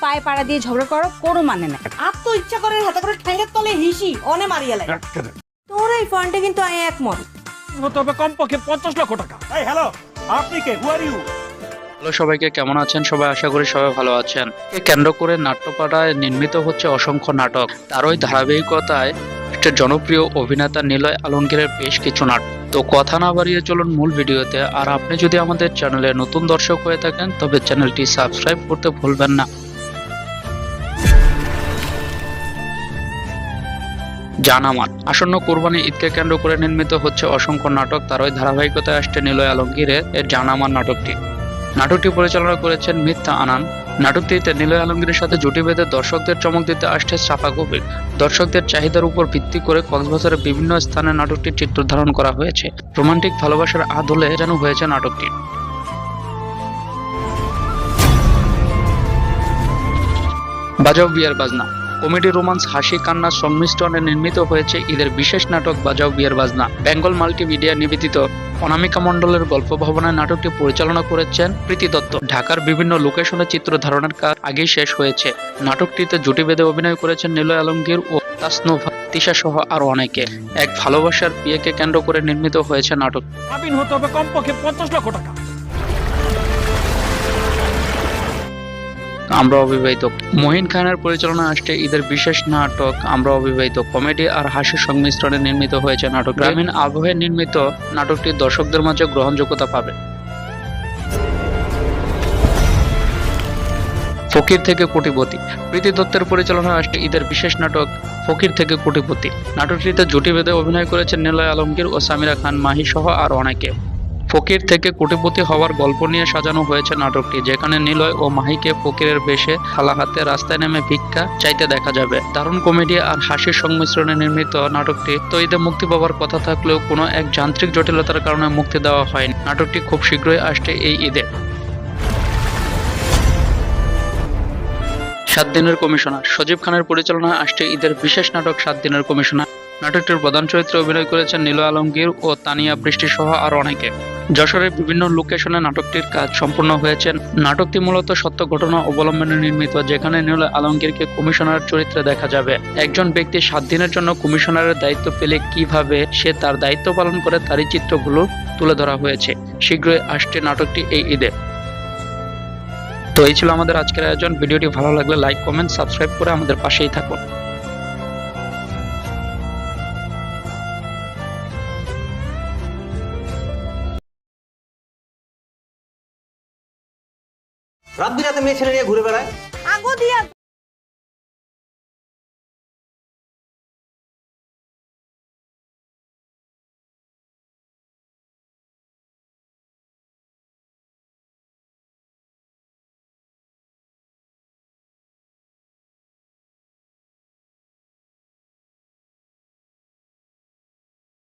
পায়ে পাড়া দিয়ে ঝগড়া করো কোনো মানে না। আর তো ইচ্ছা করে হাতে করে ঠ্যাঙ্গের তলে হিসি অনে মারিয়া লাগে। তোর এই ফান্ডে কিন্তু আমি একমত। তবে কমপক্ষে 50 লক্ষ টাকা। এই হ্যালো, আপনি কে? হু আর ইউ? হ্যালো সবাইকে, কেমন আছেন সবাই? আশা করি সবাই ভালো আছেন। একে কেন্দ্র করে নাট্যপাড়ায় নির্মিত হচ্ছে অসংখ্য নাটক। তারই ধারাবাহিকতায় একটা জনপ্রিয় অভিনেতা নিলয় আলমগীরের বেশ কিছু নাটক। তো কথা না বাড়িয়ে চলুন মূল ভিডিওতে। আর আপনি যদি আমাদের চ্যানেলে নতুন দর্শক হয়ে থাকেন তবে চ্যানেলটি সাবস্ক্রাইব করতে ভুলবেন না। জানামান আসন্ন কোরবানি ঈদকে কেন্দ্র করে নির্মিত হচ্ছে অসংখ্য নাটক। তারই ধারাবাহিকতায় আসছে নিলয় আলমগীরের জানামান নাটকটি। নাটকটি পরিচালনা করেছেন মিথ্যা আনান। নাটকটিতে নিলয় আলমগীরের সাথে জুটি বেঁধে দর্শকদের চমক দিতে আসছে সাফা কবির। দর্শকদের চাহিদার উপর ভিত্তি করে কক্সবাজারের বিভিন্ন স্থানে নাটকটির চিত্র ধারণ করা হয়েছে। রোমান্টিক ভালোবাসার আদলে যেন হয়েছে নাটকটি। বাজাও বিয়ের বাজনা কমেডি, রোমান্স, হাসি, কান্নার সংমিশ্রণে নির্মিত হয়েছে ঈদের বিশেষ নাটক বাজাও বিয়ের বাজনা। বেঙ্গল মাল্টিমিডিয়া নিবেদিত অনামিকা মণ্ডলের গল্প ভাবনায় নাটকটি পরিচালনা করেছেন প্রীতি দত্ত। ঢাকার বিভিন্ন লোকেশনে চিত্র ধারণের কাজ আগেই শেষ হয়েছে। নাটকটিতে জুটি বেঁধে অভিনয় করেছেন নিলয় আলমগীর ও তাসনুভা, তিশা সহ আরো অনেকে। এক ভালোবাসার বিয়েকে কেন্দ্র করে নির্মিত হয়েছে নাটক। আবিন হতে হবে কমপক্ষে 50 লক্ষ টাকা। আমরা অবিবাহিত মহিন খানের পরিচালনায় আসছে ঈদের বিশেষ নাটক আমরা অবিবাহিত। কমেডি আর হাসির সংমিশ্রণে নির্মিত হয়েছে নাটক। গ্রামীণ আবহে নির্মিত নাটকটি দর্শকদের মাঝে গ্রহণযোগ্যতা পাবে। ফকির থেকে কোটিপতি প্রীতি দত্তের পরিচালনায় আসছে ঈদের বিশেষ নাটক ফকির থেকে কোটিপতি। নাটকটিতে জুটি বেঁধে অভিনয় করেছেন নিলয় আলমগীর ও সামিরা খান, মাহি সহ আরো অনেকে। ফকির থেকে কোটিপতি হওয়ার গল্প নিয়ে সাজানো হয়েছে নাটকটি, যেখানে নিলয় ও মাহিকে ফকিরের বেশে থালা হাতে রাস্তায় নেমে ভিক্ষা চাইতে দেখা যাবে। দারুণ কমেডি আর হাসির সংমিশ্রণে নির্মিত নাটকটি তো ঈদে মুক্তি পাওয়ার কথা থাকলেও কোনো এক যান্ত্রিক জটিলতার কারণে মুক্তি দেওয়া হয়নি। নাটকটি খুব শীঘ্রই আসছে এই ঈদে। 7 দিনের কমিশনার সজীব খানের পরিচালনায় আসছে ঈদের বিশেষ নাটক 7 দিনের কমিশনার। নাটকটির প্রধান চরিত্রে অভিনয় করেছেন নিলয় আলমগীর ও তানিয়া বৃষ্টি সহ আরো অনেকে। যশোরের বিভিন্ন লোকেশনে নাটকটির কাজ সম্পূর্ণ হয়েছে। নাটকটি মূলত সত্য ঘটনা অবলম্বনে নির্মিত, যেখানে নিলয় আলমগীরকে কমিশনার চরিত্রে দেখা যাবে। একজন ব্যক্তি 7 দিনের জন্য কমিশনারের দায়িত্ব পেলে কিভাবে সে তার দায়িত্ব পালন করে তারই চিত্রগুলো তুলে ধরা হয়েছে। শীঘ্রই আসছে নাটকটি এই ঈদে। তো এই ছিল আমাদের আজকের আয়োজন। ভিডিওটি ভালো লাগলে লাইক, কমেন্ট, সাবস্ক্রাইব করে আমাদের পাশেই থাকুন। রাত বিরাতে মেয়ে ছেলে নিয়ে ঘুরে বেড়ায়। আগো দিয়া